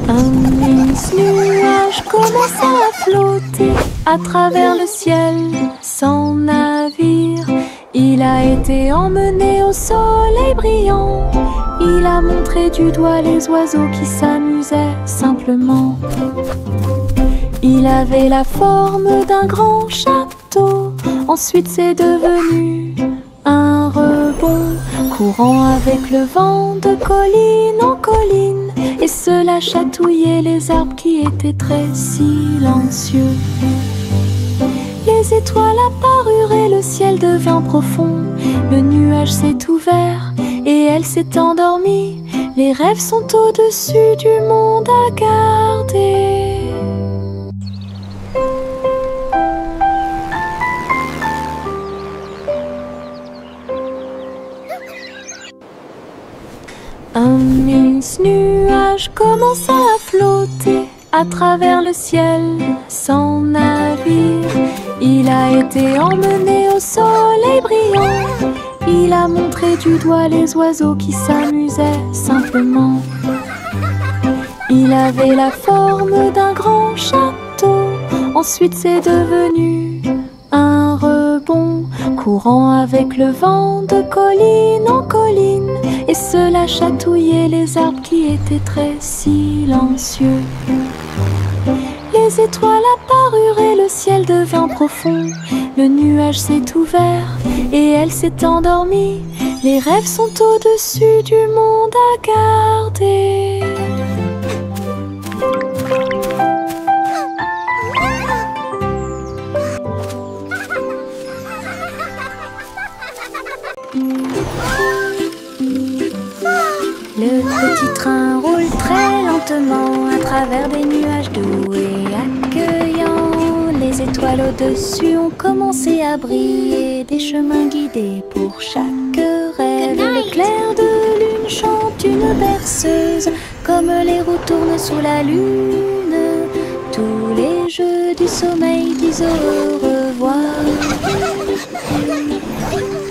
Un mince nuage commença à flotter à travers le ciel sans navire. Il a été emmené au soleil brillant. Il a montré du doigt les oiseaux qui s'amusaient simplement. Il avait la forme d'un grand château. Ensuite c'est devenu un rebond, courant avec le vent de colline en colline. Et cela chatouillait les arbres qui étaient très silencieux. Les étoiles apparurent et le ciel devint profond. Le nuage s'est ouvert et elle s'est endormie. Les rêves sont au-dessus du monde à garder. Un mince nuage commença à flotter à travers le ciel sans navire. Il a été emmené au soleil brillant. Il a montré du doigt les oiseaux qui s'amusaient simplement. Il avait la forme d'un grand château. Ensuite c'est devenu un rebond, courant avec le vent de colline en colline. Et cela chatouillait les arbres qui étaient très silencieux. Les étoiles apparurent et le ciel devint profond. Le nuage s'est ouvert et elle s'est endormie. Les rêves sont au-dessus du monde à garder. Le petit train roule très lentement à travers des nuages doux et accueillants. Les étoiles au-dessus ont commencé à briller, des chemins guidés pour chaque rêve. L'éclair de lune chante une berceuse, comme les roues tournent sous la lune. Tous les jeux du sommeil disent au revoir.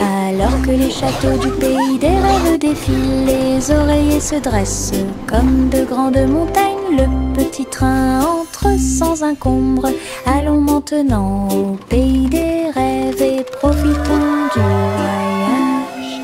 Alors que les châteaux du pays des rêves défilent, les oreillers se dressent comme de grandes montagnes. Le petit train entre sans encombre. Allons maintenant au pays des rêves et profitons du voyage.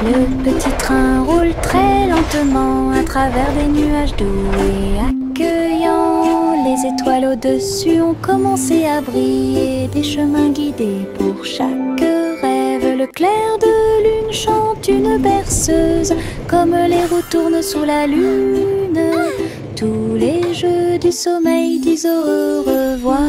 Le petit train roule très lentement à travers des nuages doux et accueillants. Les étoiles au-dessus ont commencé à briller, des chemins guidés pour chaque rêve. Le clair de lune chante une berceuse, comme les roues tournent sous la lune. Tous les jeux du sommeil disent au revoir.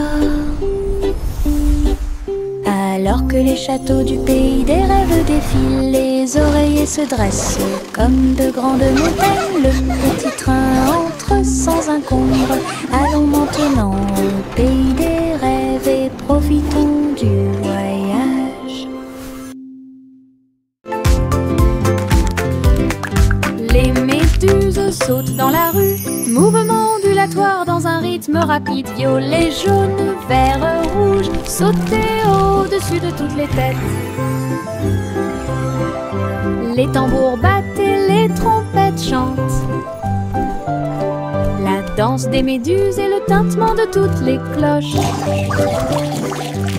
Alors que les châteaux du pays des rêves défilent, les oreillers se dressent comme de grandes montagnes. Le petit train entre sans encombre. Allons maintenant au pays des rêves et profitons du voyage. Les méduses sautent dans la rue, mouvement ondulatoire dans un rythme rapide. Violet, jaune, vert, rouge, sauter au-dessus de toutes les têtes. Les tambours battent et les trompettes chantent. La danse des méduses et le tintement de toutes les cloches.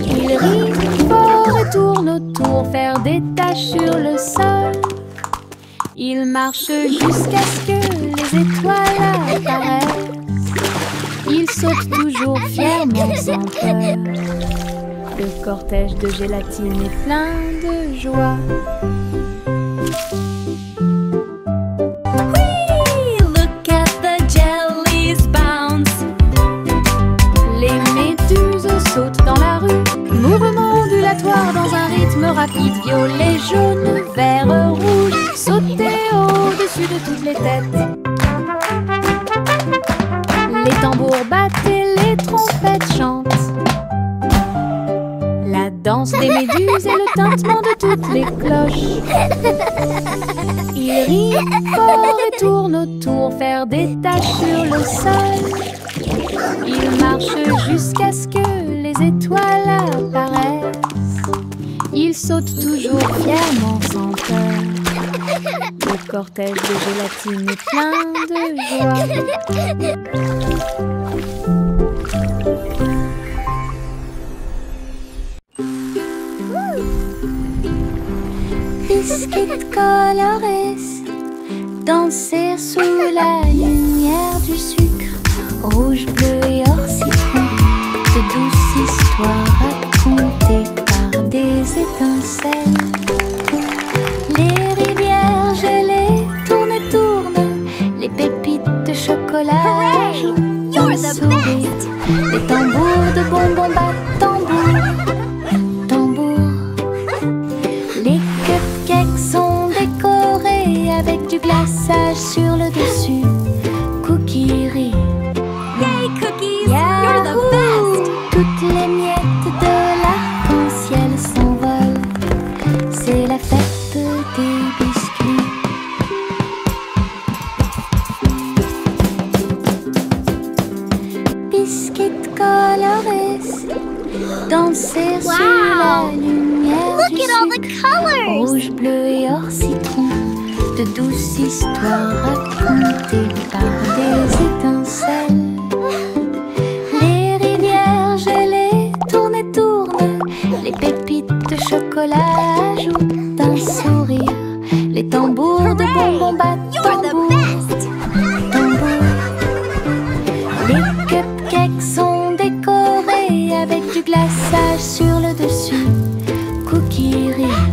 Ils rient fort et tournent autour, faire des taches sur le sol. Ils marchent jusqu'à ce que les étoiles apparaissent. Ils sautent toujours fièrement sans peur. Le cortège de gélatine est plein de joie. Sautent dans la rue, mouvement ondulatoire dans un rythme rapide. Violet, jaune, vert, rouge, sauter au-dessus de toutes les têtes. Les tambours battent et les trompettes chantent. La danse des méduses et le tintement de toutes les cloches. Ils rient fort et tournent autour, faire des taches sur le sol. Ils marchent jusqu'à ce que les étoiles apparaissent. Ils sautent toujours fièrement sans peur. cortège de gélatine est plein de joie. Biscuits colorés danser sous la lumière du sucre, rouge, bleu et or citron, de douces histoires racontées par des étincelles. Les rivières gelées tournent et tournent, les pépites de chocolat jouent d'un sourire. Les tambours de bonbons battent tambour, tambour. Les cupcakes sont décorés avec du glaçage sur le dessus. Cookie. Yay, cookies! You're the best! Toutes les miettes de l'arc-en-ciel s'envolent. C'est la fête des biscuits. Biscuits colorés danser sous la lumière Look du at all the sucre. colors! Rouge, bleu et or citron, de douces histoires racontées par des étincelles. Les rivières gelées tournent et tournent, les pépites de chocolat jouent d'un sourire. Les tambours de bonbons battent You're the tambour, best! tambour. Les cupcakes sont décorés avec du glaçage sur le dessus. Cookie rire.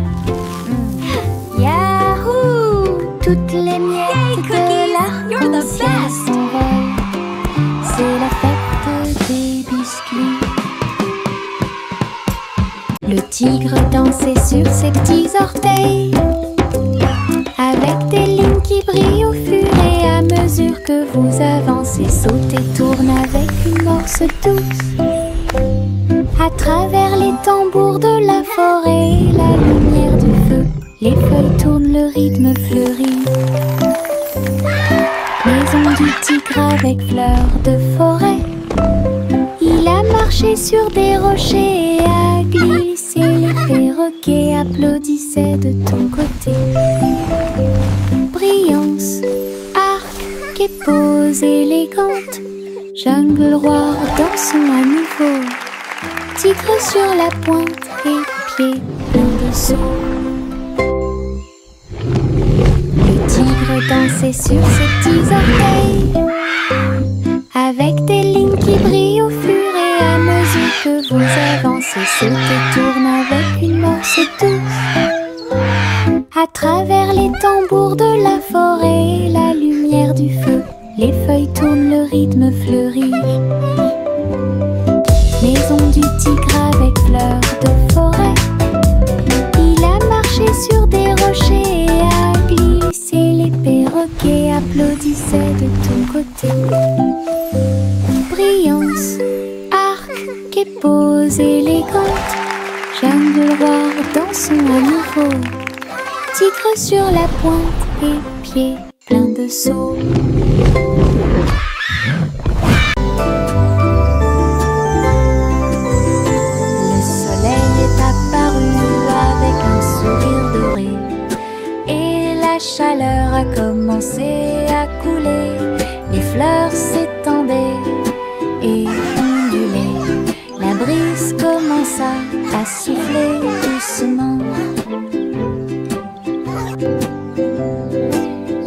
Yahoo! Toutes les miettes Yay, de cookies! You're the l'arc-en-ciel best! s'envolent. C'est la fête des biscuits. Le tigre dansait sur ses petits orteils, avec des lignes qui brillent au fur et à mesure que vous avancez. Saute et tourne avec une morse douce. À travers les tambours de la forêt et la lumière du feu, les feuilles tournent, le rythme fleurit. Maison du tigre avec fleurs de forêt. Il a marché sur des rochers et a glissé. Les perroquets applaudissaient de ton côté. Brillance, arc et pose élégante. Jungle roi, dansons à nouveau. Tigre sur la pointe et pieds pleins de seaux. Le tigre dansait sur ses petits orteils, avec des lignes qui brillent au fur et à mesure que vous avancez. Saute et tourne avec une morse douce. À travers les tambours de la forêt et la lumière du feu, les feuilles tournent, le rythme fleurit. Maison du tigre avec fleurs de forêt. Il a marché sur des rochers et a glissé. Les perroquets applaudissaient de ton côté. Brillance, arc et pose élégante. Jungle roi, dansons à nouveau. Tigre sur la pointe et pieds pleins de seaux. La chaleur a commencé à couler, les fleurs s'étendaient et ondulaient. La brise commença à souffler doucement.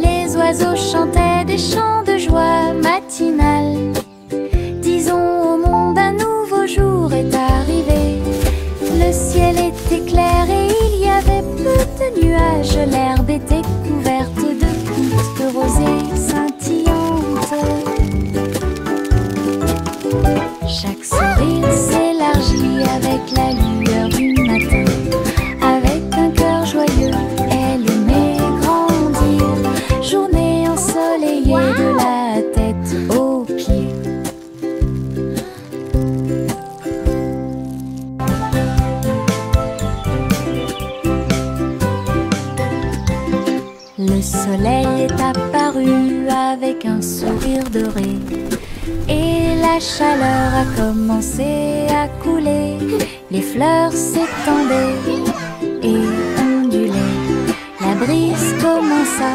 Les oiseaux chantaient des chants de joie matinale. Disons au monde un nouveau jour est arrivé. Le ciel était clair et il y avait peu de nuages. L'herbe était couverte de gouttes de rosée scintillantes. Chaque sourire s'élargit avec la lueur du matin. Avec un cœur joyeux, elle aimait grandir. Journée ensoleillée de la tête aux pieds. Le soleil est apparu avec un sourire doré et la chaleur a commencé à couler. Les fleurs s'étendaient et ondulaient. La brise commença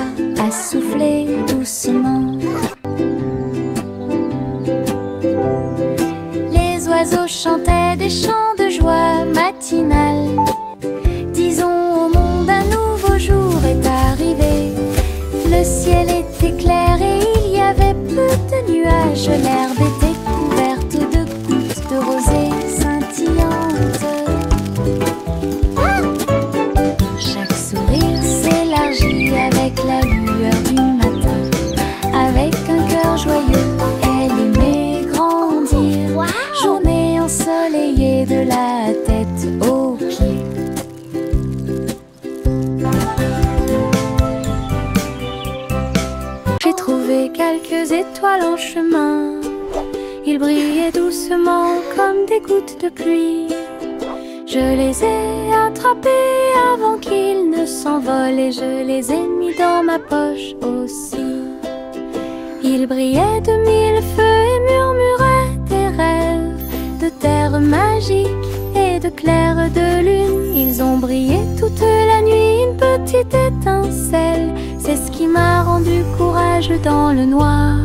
chantait des chants de joie matinale. Disons au monde un nouveau jour est arrivé. Le ciel était clair et il y avait peu de nuages. L'herbe était couverte de gouttes de rosée scintillantes. Chaque sourire s'élargit avec la lueur du matin. Avec un cœur joyeux, elle aimait grandir. Journée ensoleillée de la tête aux pieds. J'ai trouvé quelques étoiles en chemin. Ils brillaient doucement comme des gouttes de pluie. Je les ai attrapés avant qu'ils ne s'envolent et je les ai mis dans ma poche aussi. Ils brillaient de mille feux et murmuraient des rêves de terre magique et de clair de lune. Ils ont brillé toute la nuit, une petite étincelle. C'est ce qui m'a rendu courageux dans le noir.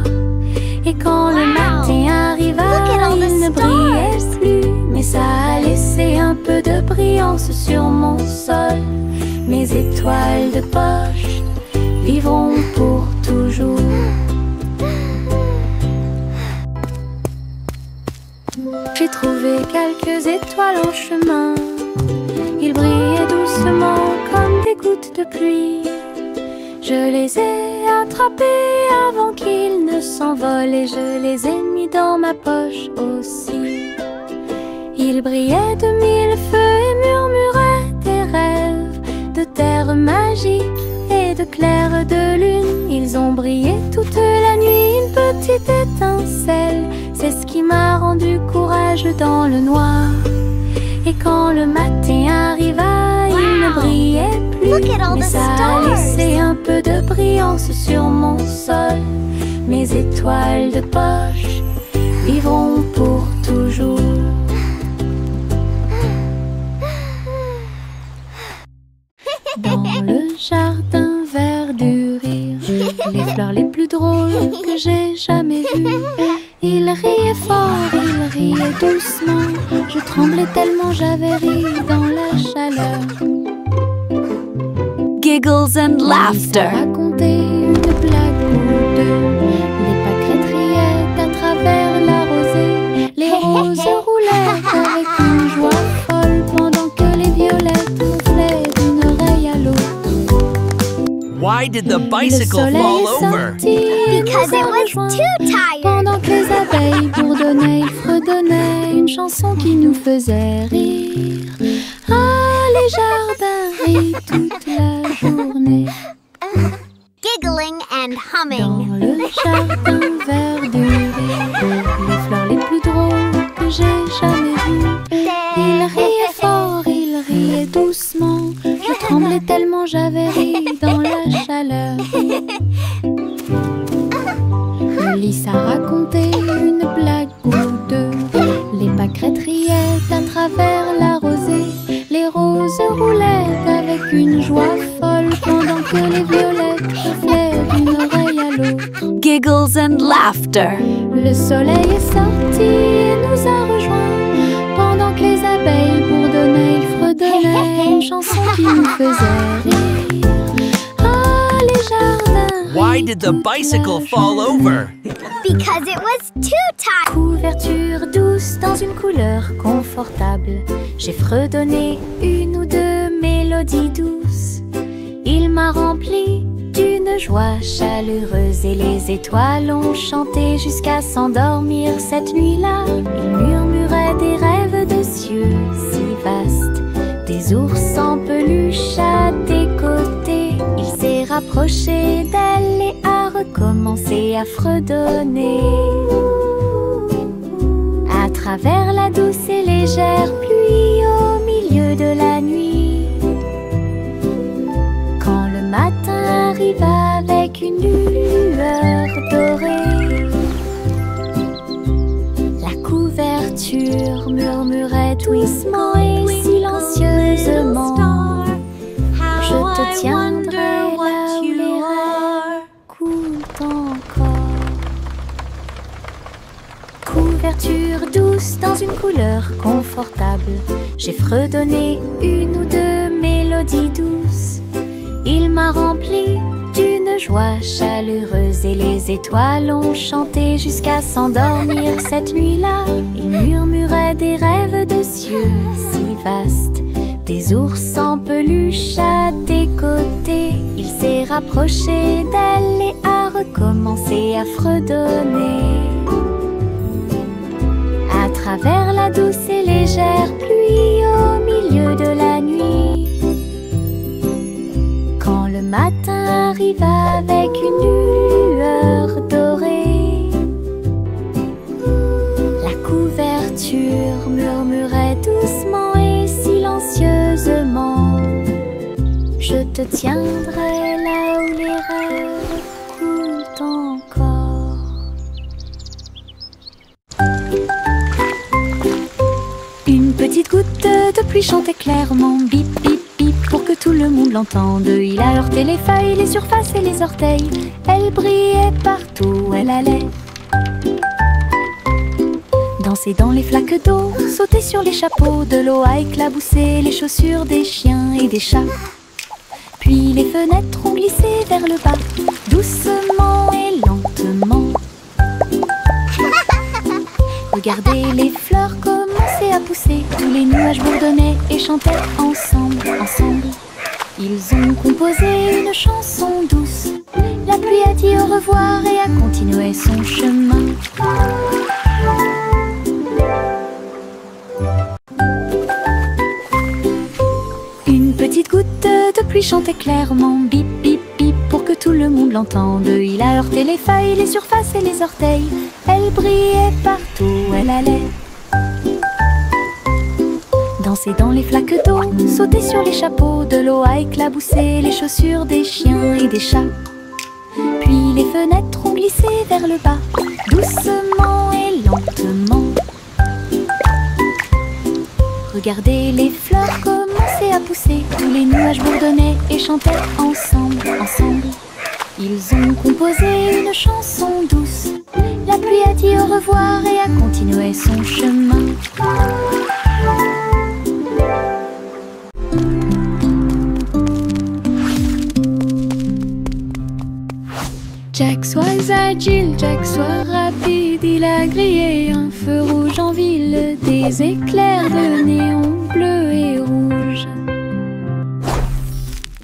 Et quand le matin arriva, il ne brillait plus, mais ça a laissé un peu de brillance sur mon sol. Mes étoiles de poche vivront pour toujours. J'ai trouvé quelques étoiles en chemin. Ils brillaient doucement comme des gouttes de pluie. Je les ai attrapés avant qu'ils ne s'envolent et je les ai mis dans ma poche aussi. Ils brillaient de mille feux et murmuraient des rêves de terre magique et de clair de lune. Ils ont brillé toute la nuit, une petite étincelle. C'est ce qui m'a rendu courageux dans le noir. Et quand le matin arriva, il ne brillait plus, mais ça a laissé un peu de brillance sur mon sol. Mes étoiles de poche vivront pour toujours. Dans le jardin verdurire les fleurs les plus drôles que j'ai jamais vues. Il riait fort, il riait doucement. Je tremblais tellement j'avais ri dans la chaleur. Giggles and laughter. Raconter une blague ou deux. Les pâquerettes riaient à travers la rosée. Les roses roulaient avec une joie folle pendant que les violettes gonflaient d'une oreille à l'autre. Why did the bicycle fall over? Because it was too tired. Pendant que les abeilles bourdonnaient, ils fredonnaient une chanson qui nous faisait rire. Ah, les jardins rient toute la journée. Giggling and Dans humming. le jardin verduré, les fleurs les plus drôles que j'ai jamais vues. Il riait fort, il riait doucement. Je tremblais tellement j'avais ri dans la chaleur. Lisa racontait une blague ou deux. Les pâquerettes riaient à travers la rosée. Les roses roulaient avec une joie folle pendant que les violettes gonflaient d'une oreille à l'autre. Giggles and laughter. Le soleil est sorti et nous a rejoints. Pendant que les abeilles bourdonnaient, ils fredonnaient une chanson qui nous faisait rire. Ah, les jardins. Why did the bicycle fall over? Because it was too tired. Couverture douce dans une couleur confortable. J'ai fredonné une ou deux mélodies douces. Il m'a rempli d'une joie chaleureuse et les étoiles ont chanté jusqu'à s'endormir cette nuit-là. Ils murmuraient des rêves de cieux si vastes, des ours en peluche à tes côtés. Il s'est rapproché d'elle et a recommencé à fredonner. À travers la douce et légère pluie au milieu de la nuit. Quand le matin arriva avec une lueur dorée, la couverture murmurait doucement et silencieusement. Je te tiendrai là où les rêves coulent encore. couverture douce dans une couleur confortable. J'ai fredonné une ou deux mélodies douces. Il m'a rempli d'une joie chaleureuse et les étoiles ont chanté jusqu'à s'endormir cette nuit-là. Il murmurait des rêves de cieux si vastes, des ours en peluche à des côtés. Il s'est rapproché d'elle et a recommencé à fredonner. À travers la douce et légère pluie au milieu de la nuit, quand le matin arriva avec une lueur dorée, la couverture murmurait doucement et silencieusement: je te tiendrai là où les rêves coulent encore. Une petite goutte de pluie chantait clairement: bip bip bip, pour que tout le monde l'entende. Il a heurté les feuilles, les surfaces et les orteils. Elle brillait partout où elle allait. Danser dans les flaques d'eau, sauter sur les chapeaux, de l'eau a éclaboussé les chaussures des chiens et des chats. Puis les fenêtres ont glissé vers le bas, doucement et lentement. Regardez les fleurs commencer à pousser, tous les nuages bourdonnaient et chantaient ensemble, ensemble. Ils ont composé une chanson douce. La pluie a dit au revoir et a continué son chemin. Une petite goutte de pluie chantait clairement: bip bip bip, pour que tout le monde l'entende. Il a heurté les feuilles, les surfaces et les orteils. Elle brillait partout où elle allait. Danser dans les flaques d'eau, sauter sur les chapeaux, de l'eau a éclaboussé les chaussures des chiens et des chats. Puis les fenêtres ont glissé vers le bas, doucement et lentement. Regardez les fleurs commencer à pousser, tous les nuages bourdonnaient et chantaient ensemble, ensemble. Ils ont composé une chanson douce. La pluie a dit au revoir et a continué son chemin. Jack soit agile, Jack soit rapide, il a grillé un feu rouge en ville, des éclairs de néon bleu et rouge.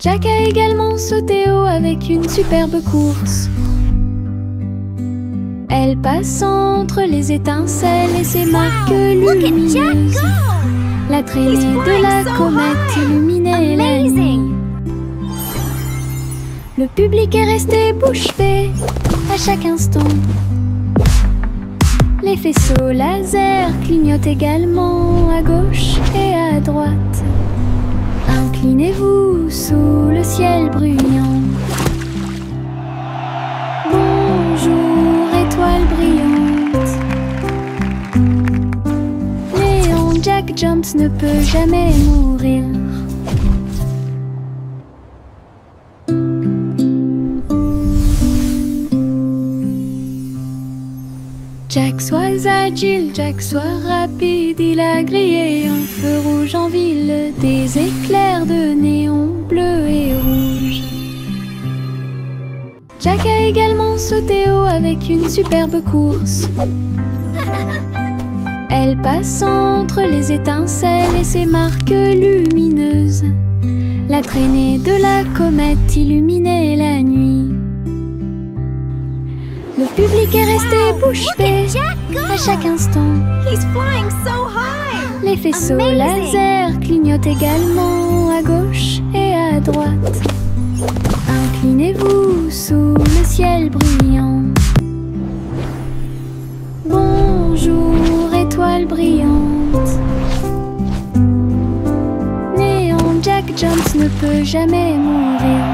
Jack a également sauté haut avec une superbe course. Elle passe entre les étincelles et ses marques lumineuses. La traînée de la comète illuminait la nuit. Le public est resté bouche bée à chaque instant. Les faisceaux laser clignotent également à gauche et à droite. Inclinez-vous sous le ciel bruyant. Bonjour, étoile brillante. Léon Jack Jumps ne peut jamais mourir. Jack soit agile, Jack soit rapide, il a grillé un feu rouge en ville, des éclairs de néon bleu et rouge. Jack a également sauté haut avec une superbe course. Elle passe entre les étincelles et ses marques lumineuses. La traînée de la comète illuminait la nuit. Le public est resté bouche bée à chaque instant. Les faisceaux laser clignotent également à gauche et à droite. Inclinez-vous sous le ciel bruyant. Bonjour, étoile brillante. Léon Jack Jumps ne peut jamais mourir.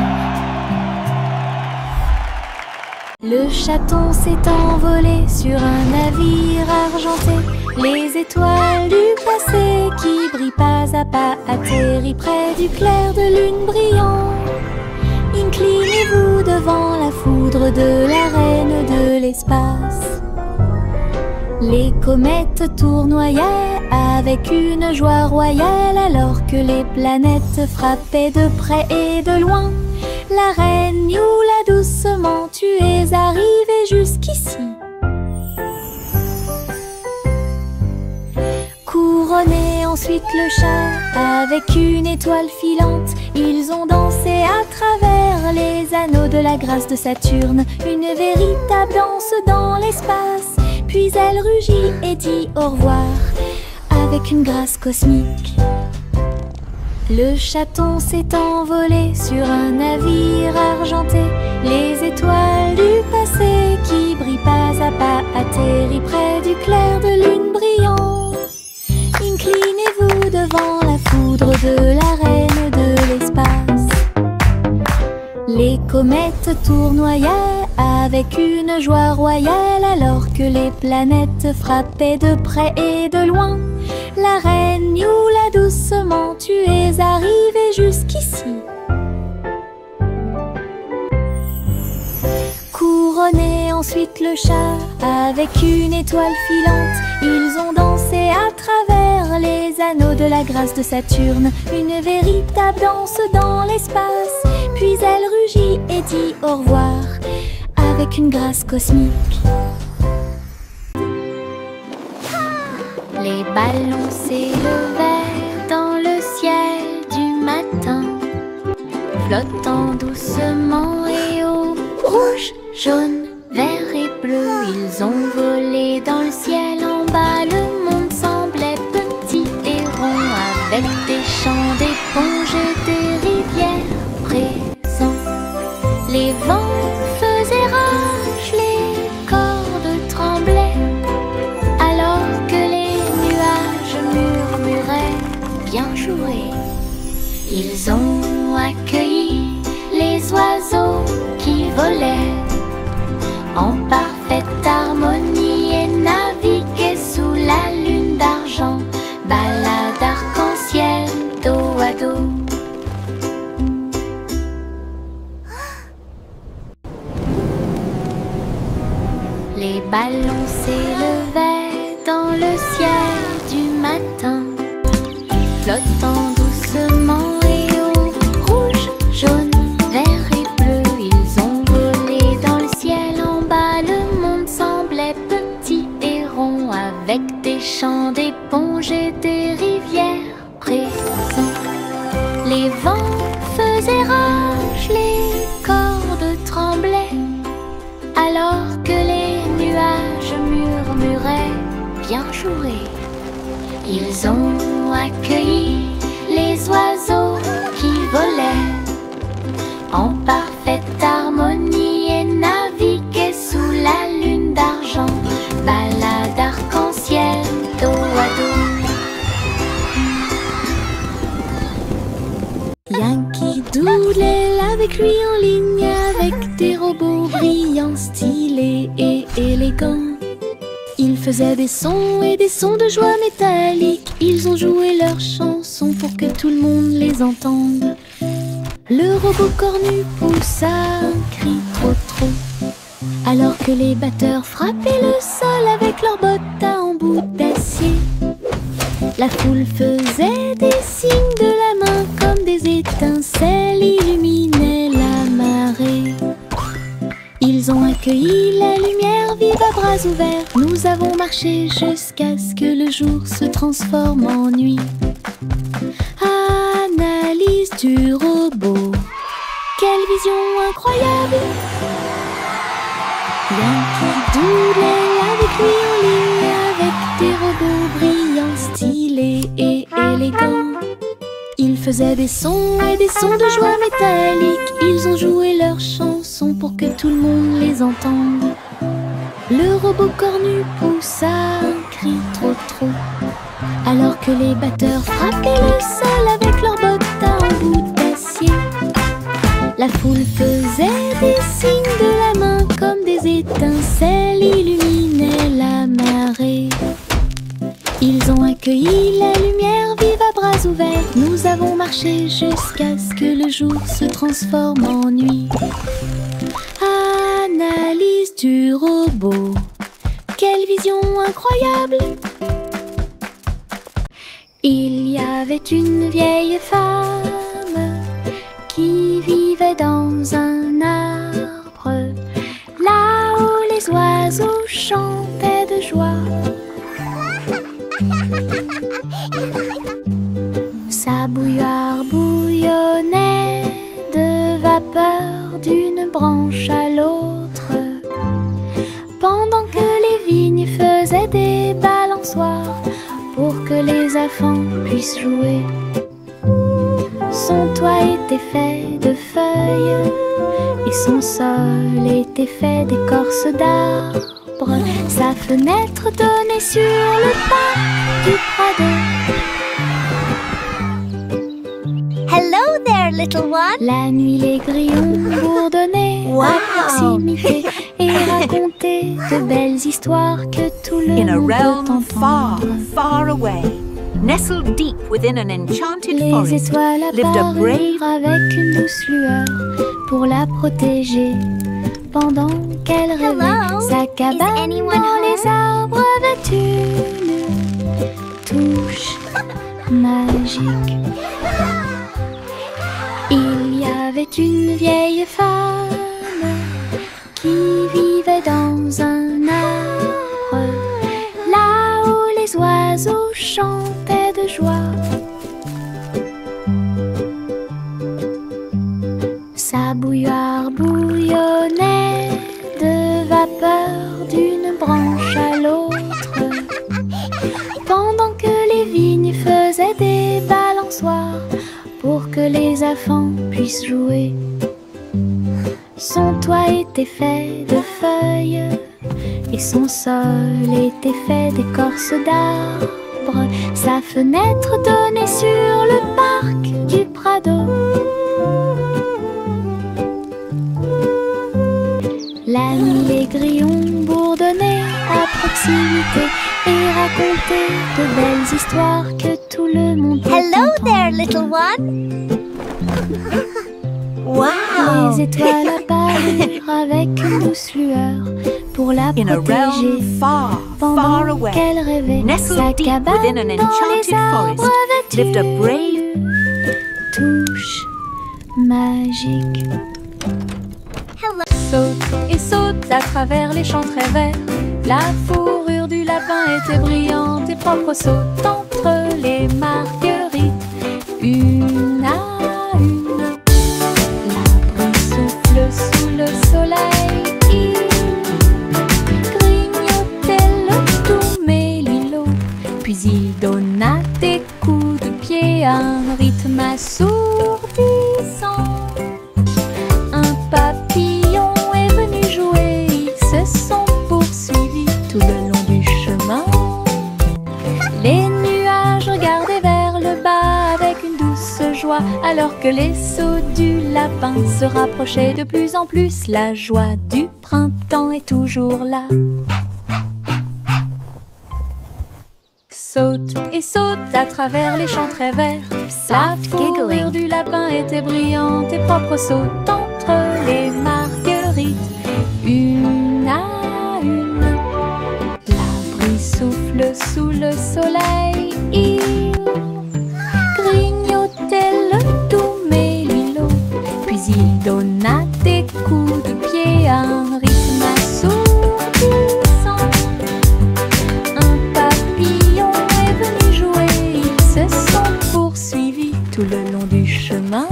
Le chaton s'est envolé sur un navire argenté. Les étoiles du passé qui brillent pas à pas atterrissent près du clair de lune brillant. Inclinez-vous devant la foudre de la reine de l'espace. Les comètes tournoyaient avec une joie royale alors que les planètes frappaient de près et de loin. La reine Youla, doucement, tu es arrivée jusqu'ici. Couronné ensuite le chat avec une étoile filante. Ils ont dansé à travers les anneaux de la grâce de Saturne. Une véritable danse dans l'espace. Puis elle rugit et dit au revoir avec une grâce cosmique. Le chaton s'est envolé sur un navire argenté. Les étoiles du passé qui brillent pas à pas atterrissent près du clair de lune brillant. Inclinez-vous devant la foudre de la reine de l'espace. Les comètes tournoyaient avec une joie royale alors que les planètes frappaient de près et de loin. La reine Youla, doucement, tu es arrivée jusqu'ici. Couronné ensuite le chat avec une étoile filante. Ils ont dansé à travers les anneaux de la grâce de Saturne. Une véritable danse dans l'espace. Puis elle rugit et dit au revoir avec une grâce cosmique. Les ballons s'élevaient dans le ciel du matin, flottant doucement et haut. Rouge, jaune, vert et bleu, ils ont volé dans le ciel. En bas, le monde semblait petit et rond, avec des champs d'éponges et des rivières présents. Les vents faisaient rage, les cordes tremblaient, alors que les nuages murmuraient bien joué. Ils ont accueilli les oiseaux qui volaient en parfaite harmonie et naviguaient sous la lune d'argent. Balade arc-en-ciel dos à dos. Les ballons s'élevaient dans le ciel du matin, flottant doucement et haut. Rouge, jaune, vert et bleu, ils ont volé dans le ciel. En bas, le monde semblait petit et rond, avec des champs d'éponges et des rivières présents. Les vents faisaient rage, les cordes tremblaient, alors que les nuages murmuraient bien joué. Ils ont accueilli les oiseaux qui volaient en parfaite harmonie et naviguaient sous la lune d'argent. Balade arc-en-ciel dos à dos. Yankee Doodle est avec lui en ligne, avec des robots brillants, stylés et élégants. Ils faisaient des sons et des sons de joie métallique. Ils ont joué leurs chansons pour que tout le monde les entende. Le robot cornu poussa un cri trop, alors que les batteurs frappaient le sol avec leurs bottes à embout d'acier. La foule faisait des signes de la main comme des étincelles illuminaient la marée. Ils ont accueilli la lumière vive à bras ouverts. Nous avons marché jusqu'à ce que le jour se transforme en nuit. Analyse du robot, quelle vision incroyable! Yankee Doodle est avec lui en ligne, avec des robots brillants, stylés et élégants. Ils faisaient des sons et des sons de joie métallique. Ils ont joué leurs chansons pour que tout le monde les entende. Le robot cornu poussa un cri trop, alors que les batteurs frappaient le sol avec leurs bottes à embout d'acier. La foule faisait des signes de la main comme des étincelles illuminaient la marée. Ils ont accueilli la lumière vive à bras ouverts. Nous avons marché jusqu'à ce que le jour se transforme en nuit. Analyse du robot, quelle vision incroyable! Il y avait une vieille femme qui vivait dans un arbre, là où les oiseaux chantaient de joie. Sa bouilloire bouillonnait de vapeur d'une branche à l'autre, pendant que les vignes faisaient des balançoires pour que les enfants puissent jouer. Son toit était fait de feuilles et son sol était fait d'écorce d'arbre. Sa fenêtre donnait sur le parc du Prado. Hello there, little one. La nuit, les grillons bourdonnaient à proximité et racontaient de belles histoires que tout le In a monde realm peut far, entendre. far away, nestled deep within an enchanted Les forest, étoiles lived a brave... apparurent avec une douce lueur pour la protéger pendant qu'elle rêvait. Hello, Sa cabane is anyone dans les arbres avait une touche magique. Il y avait une vieille femme qui vivait dans un arbre, là où les oiseaux chantaient de joie. Sa bouilloire bouillonnait de vapeur d'une branche à l'autre, pendant que les vignes faisaient des balançoires pour que les enfants puissent jouer. Son toit était fait de feuilles et son sol était fait d'écorce d'arbre. Sa fenêtre donnait sur le parc du Prado. La nuit, les grillons bourdonnaient à proximité et racontaient de belles histoires que tout le monde peut Hello entendre. there, little one. Wow! Les étoiles apparurent avec une douce lueur pour la In a protéger realm far, far pendant away, qu'elle rêvait. nestled Sa deep cabane within an dans les enchanted arbres forest, avait lived a une brave... touche magique. Hello. Saute et saute à travers les champs très verts. La fourrure du lapin était brillante et propre. Saute entre les marguerites, une à une. La brise souffle sous le soleil. Il grignotait le doux mélilo, puis il donna des coups de pied à un rythme assourdissant. Un papillon est venu jouer, ils se sont poursuivis tout le long du chemin. Les nuages regardaient vers le bas avec une douce joie, alors que les sauts du lapin se rapprochaient de plus en plus. La joie du printemps est toujours là. Saute et saute à travers les champs très verts. La fourrure du lapin était brillante et propre. Saute entre les marguerites, une à une. La brise souffle sous le soleil. Il grignotait le doux mélilo, puis il donna des coups de pied à un rythme assourdissant. Un papillon est venu jouer, ils se sont poursuivis tout le long du chemin.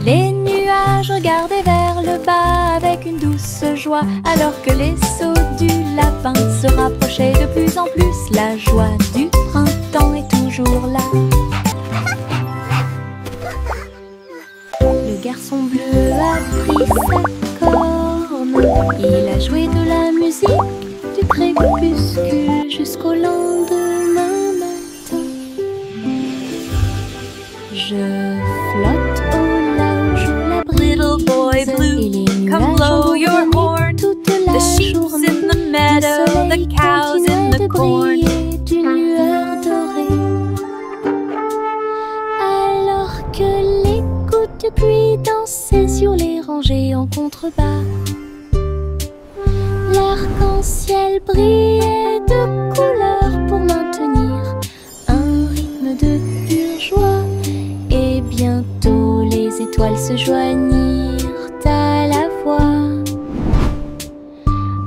Les nuages regardaient vers le bas avec une douce joie, alors que les sauts du lapin se rapprochaient de plus en plus. La joie du printemps est toujours là. Le garçon bleu a pris sa corne, il a joué de la musique du crépuscule jusqu'au lendemain matin. Je flotte au large où la brise, Little boy blue, et les come nuages blow ont your brûlé horn. toute la The sheep's journée. in the meadow, Le soleil the cows in continuait the de corn. briller d'une lueur dorée, alors que les gouttes de pluie dansaient sur les rangées en contrebas. L'arc-en-ciel brillait de couleurs pour maintenir un rythme de pure joie. Et bientôt les étoiles se joignirent à la voix.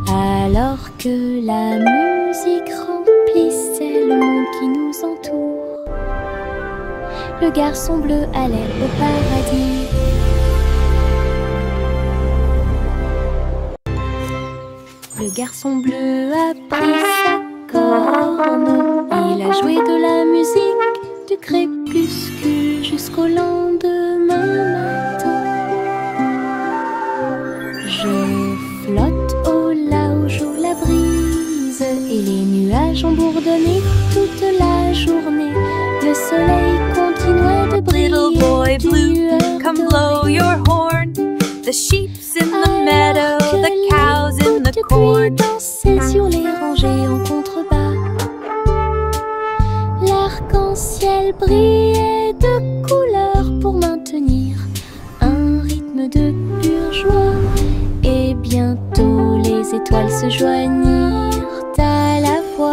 Alors que la musique remplissait le monde qui nous entoure, le garçon bleu allait au paradis. Le garçon bleu a pris sa corne. Il a joué de la musique du crépuscule jusqu'au lendemain matin. Je flotte au là où joue la brise, et les nuages ont bourdonné toute la journée. Le soleil continuait de briller. Little boy blue, come blow your horn. The sheep's in the meadow, the cows in the corn. Dansait sur les rangées en contrebas. L'arc-en-ciel brillait de couleurs pour maintenir un rythme de pure joie. Et bientôt les étoiles se joignirent à la voix.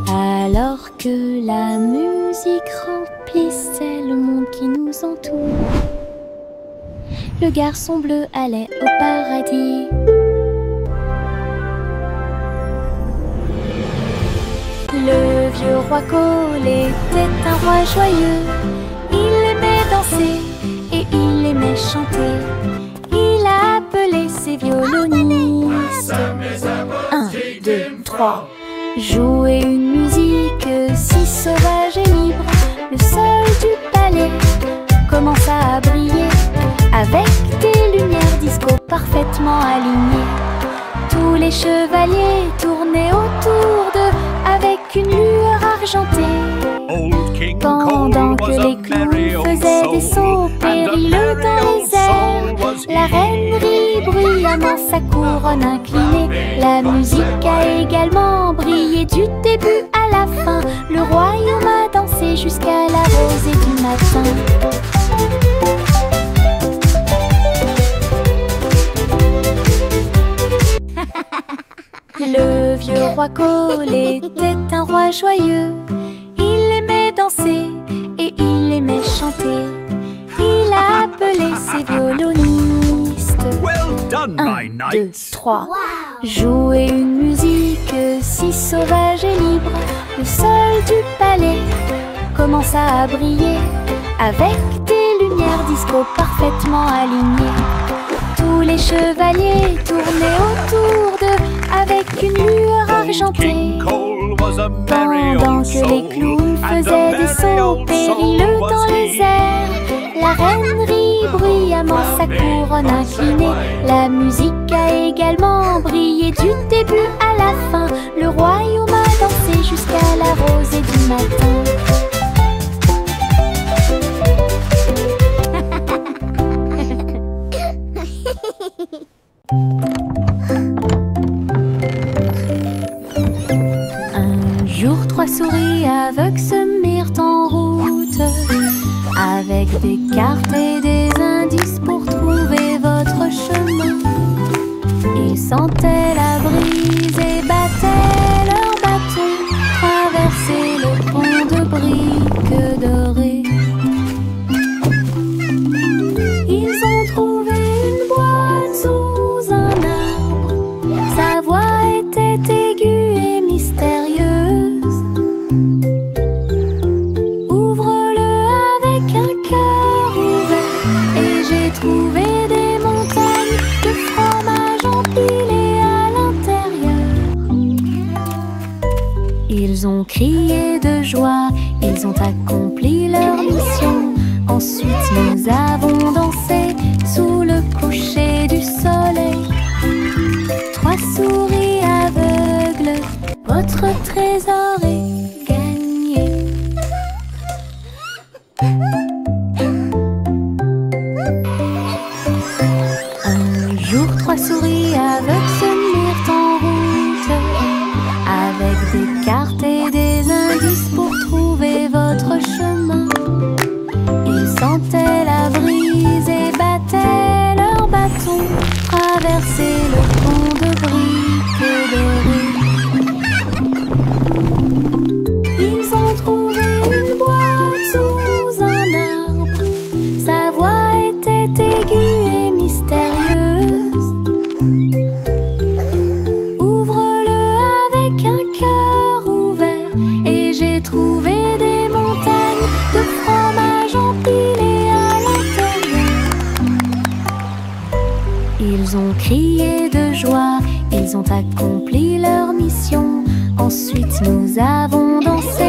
Alors que la musique remplissait le monde qui nous entoure, le garçon bleu allait au paradis. Le vieux roi Cole était un roi joyeux. Il aimait danser et il aimait chanter. Il a appelé ses violonistes. 1, 2, 3. Jouer une musique si sauvage et libre. Le sol du palais commença à briller avec des lumières disco parfaitement alignées. Tous les chevaliers tournaient autour d'eux avec une lueur argentée. Pendant que les clowns faisaient des sauts périlleux dans les airs, la reine rit bruyamment sa couronne inclinée. La musique a également brillé du début à la fin. Le royaume a dansé jusqu'à la rosée du matin. Le vieux roi Cole était un roi joyeux. Il aimait danser et il aimait chanter. Il a appelé ses violonistes. Well done, 1, 2, 3. Jouer une musique si sauvage et libre. Le sol du palais commença à briller avec des lumières disco parfaitement alignées. Tous les chevaliers tournaient autour d'eux avec une lueur argentée. Pendant que les clowns faisaient des sauts périlleux dans les airs, la reine rit bruyamment sa couronne inclinée. La musique a également brillé du début à la fin. Le royaume a dansé jusqu'à la rosée du matin. Un jour, 3 souris aveugles se mirent en route avec des cartes et des indices pour trouver votre chemin. Ils sentaient la brise et battaient leur bâton, traversaient le pont de briques dorées. Ils ont trouvé une boîte sous un arbre. Sa voix était aiguë et mystérieuse. Ouvre-le avec un cœur ouvert et j'ai trouvé des montagnes de fromage empilées à l'intérieur. Ils ont crié de joie, ils ont accompli leur mission. Ensuite nous avons dansé sous le coucher du soleil. 3 souris aveugles, votre trésor est gagné. Un jour, 3 souris aveugles se mirent en route avec des cartes et des indices pour trouver votre chemin. Ils sentaient la brise et battaient leur bâton, traversaient j'ai trouvé des montagnes de fromage empilées à l'intérieur. Ils ont crié de joie, ils ont accompli leur mission. Ensuite nous avons dansé